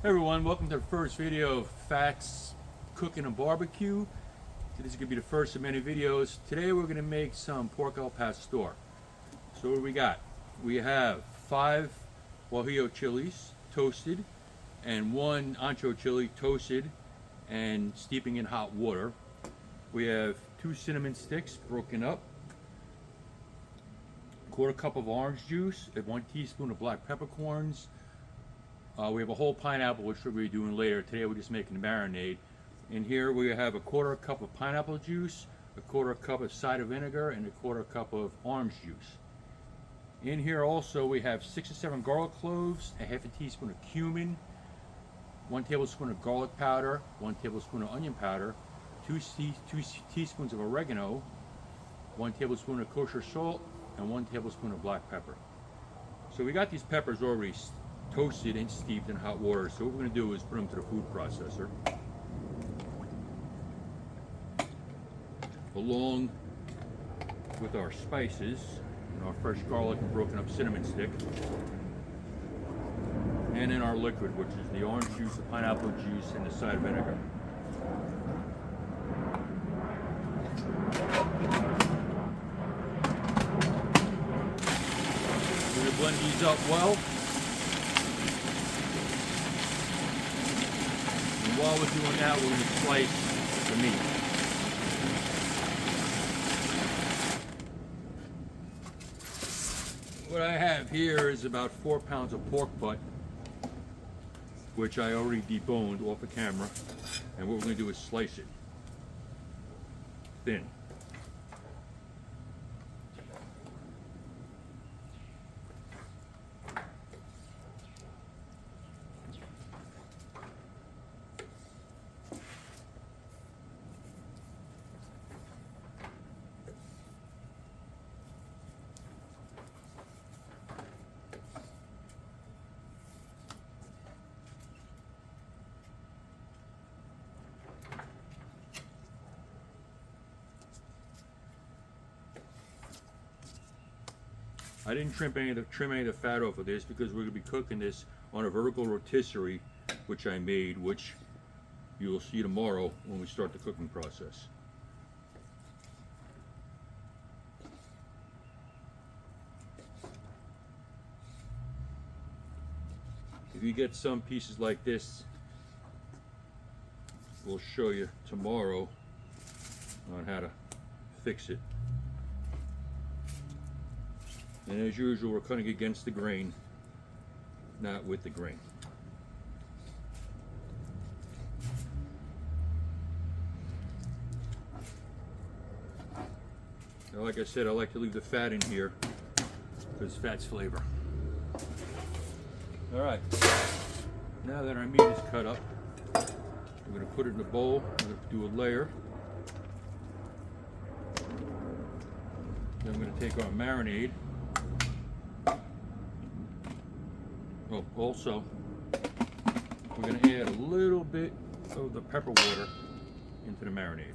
Hey everyone, welcome to the first video of Fats Cooking and Barbecue. So this is going to be the first of many videos. Today we're going to make some pork al pastor. So what do we got? We have 5 guajillo chilies toasted and 1 ancho chili toasted and steeping in hot water. We have 2 cinnamon sticks broken up, 1/4 cup of orange juice, and 1 teaspoon of black peppercorns. We have a whole pineapple, which we'll be doing later. Today we're just making the marinade. In here we have a 1/4 cup of pineapple juice, a 1/4 cup of cider vinegar, and a 1/4 cup of orange juice. In here also we have 6 or 7 garlic cloves, a 1/2 teaspoon of cumin, 1 tablespoon of garlic powder, 1 tablespoon of onion powder, 2 teaspoons of oregano, 1 tablespoon of kosher salt, and 1 tablespoon of black pepper. So we got these peppers already toasted and steeped in hot water. So what we're going to do is put them to the food processor, along with our spices and our fresh garlic and broken up cinnamon stick, and in our liquid, which is the orange juice, the pineapple juice, and the cider vinegar. We're going to blend these up well. While we're doing that, we're going to slice the meat. What I have here is about 4 pounds of pork butt, which I already deboned off the camera. And what we're going to do is slice it thin. I didn't trim any of the fat off of this because we're going to be cooking this on a vertical rotisserie, which I made, which you will see tomorrow when we start the cooking process. If you get some pieces like this, we'll show you tomorrow on how to fix it. And as usual, we're cutting against the grain, not with the grain. Now, like I said, I like to leave the fat in here because fat's flavor. All right, now that our meat is cut up, we're going to put it in a bowl. We're going to do a layer. Then I'm going to take our marinade. Oh, also, we're going to add a little bit of the pepper water into the marinade.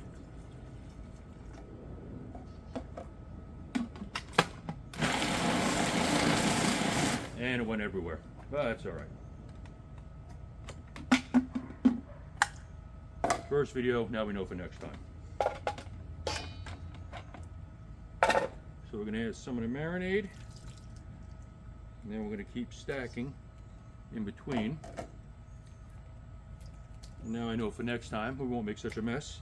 And it went everywhere. Well, that's all right. First video, now we know for next time. So we're going to add some of the marinade, and then we're going to keep stacking in between. Now I know for next time we won't make such a mess.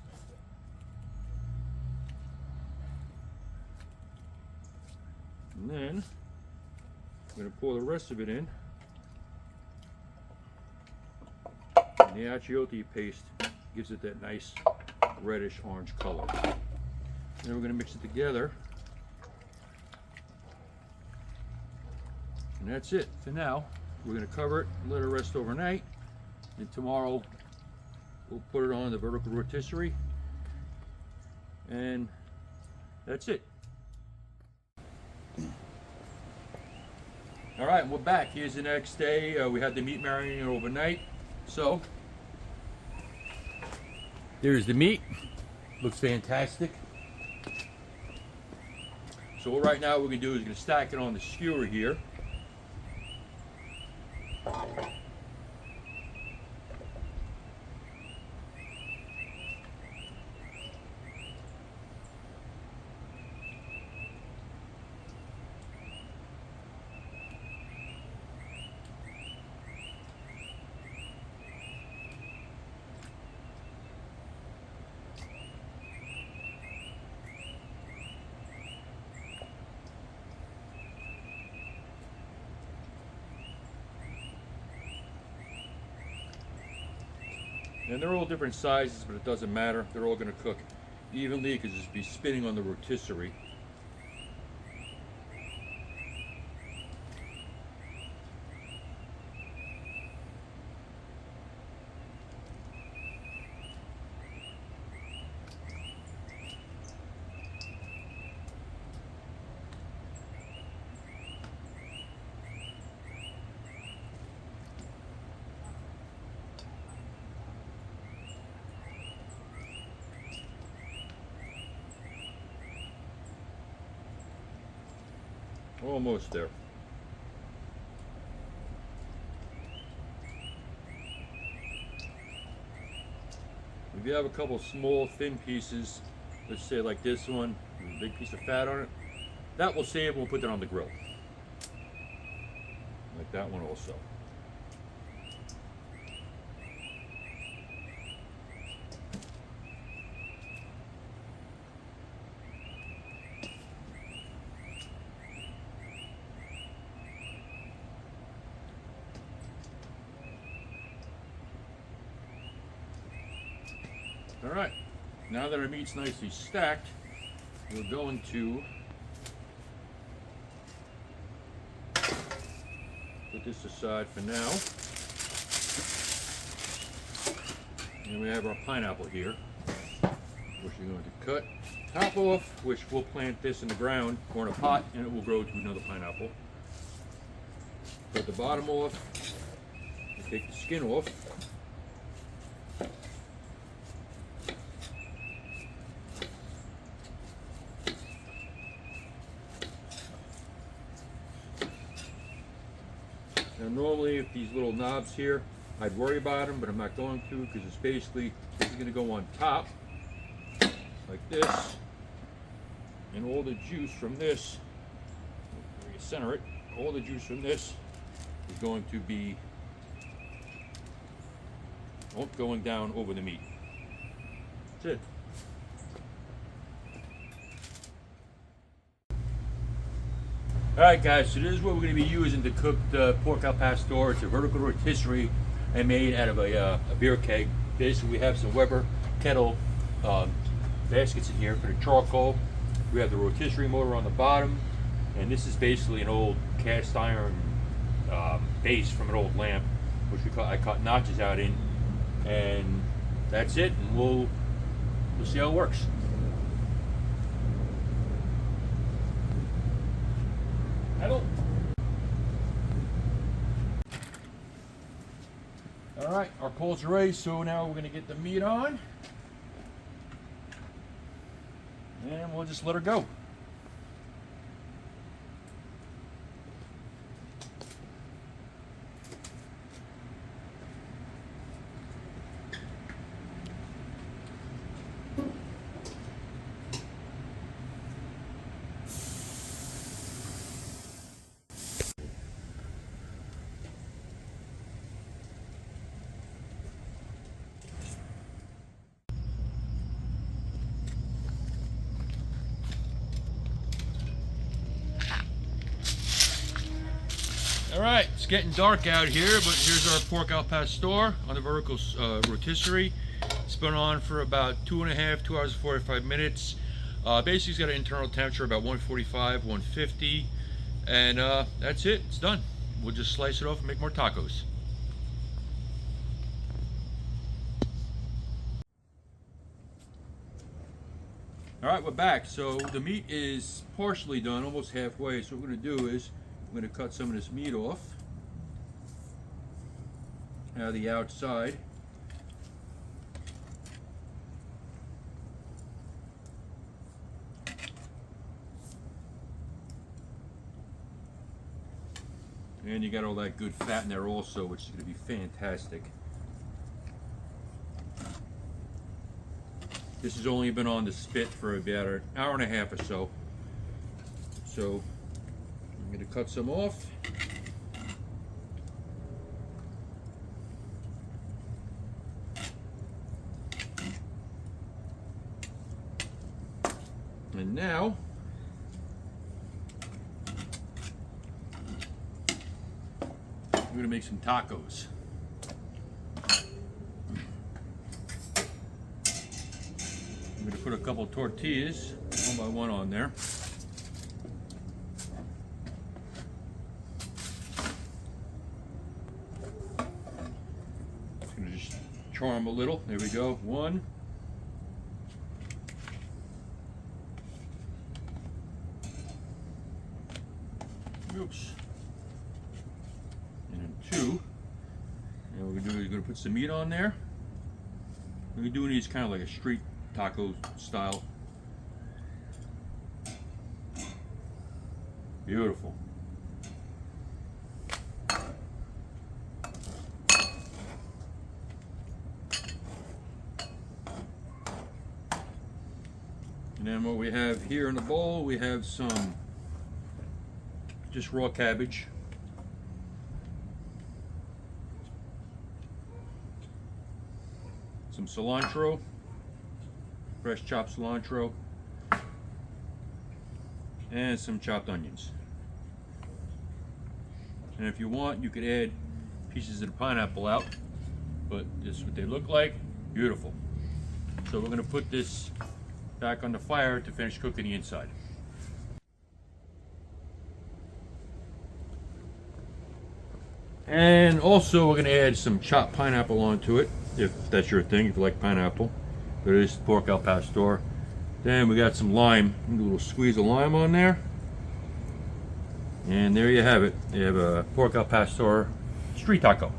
And then I'm going to pour the rest of it in. And the achiote paste gives it that nice reddish orange color. Then we're going to mix it together. And that's it for now. We're going to cover it, let it rest overnight, and tomorrow we'll put it on the vertical rotisserie, and that's it. All right, we're back. Here's the next day. We had the meat marinating overnight. So there's the meat. Looks fantastic. So right now what we're going to do is we're going to stack it on the skewer here. And they're all different sizes, but it doesn't matter. They're all going to cook evenly because it's be spinning on the rotisserie. Almost there. If you have a couple small thin pieces, let's say like this one, with a big piece of fat on it, that will save. We'll put that on the grill. Like that one also. All right, now that our meat's nicely stacked, we're going to put this aside for now. And we have our pineapple here, which we're going to cut top off, which we'll plant this in the ground or in a pot, and it will grow to another pineapple. Cut the bottom off, and take the skin off. Now normally if these little knobs here, I'd worry about them, but I'm not going to because it's basically, this is going to go on top like this, and all the juice from this, where you center it, all the juice from this is going to be going down over the meat. That's it. Alright guys, so this is what we're going to be using to cook the pork al pastor. It's a vertical rotisserie I made out of a beer keg. Basically we have some Weber kettle baskets in here for the charcoal. We have the rotisserie motor on the bottom, and this is basically an old cast iron base from an old lamp, which I cut notches out in, and that's it, and we'll see how it works. Hello. All right, our coals are ready, so now we're going to get the meat on, and we'll just let her go. Alright, it's getting dark out here, but here's our pork al pastor on the vertical rotisserie. It's been on for about 2 hours and 45 minutes. Basically it's got an internal temperature about 145, 150, and that's it, it's done. We'll just slice it off and make more tacos. Alright, we're back. So the meat is partially done, almost halfway. So what we're going to do is I'm going to cut some of this meat off out of the outside. And you got all that good fat in there also, which is going to be fantastic. This has only been on the spit for about an hour and a half or so. So I'm going to cut some off. And now we're going to make some tacos. put a couple tortillas, one by one, on there. Just char them a little. There we go. One. Oops. And then two. And what we're gonna do is we're gonna put some meat on there. We're doing these kind of like a street taco style. Beautiful. And then what we have here in the bowl, we have some just raw cabbage. Some cilantro, fresh chopped cilantro, and some chopped onions. And if you want, you could add pieces of the pineapple out, but this is what they look like. Beautiful. So we're going to put this back on the fire to finish cooking the inside. And also we're going to add some chopped pineapple onto it, if that's your thing, if you like pineapple. But it is pork al pastor. Then we got some lime, a little squeeze of lime on there. And there you have it. You have a pork al pastor street taco.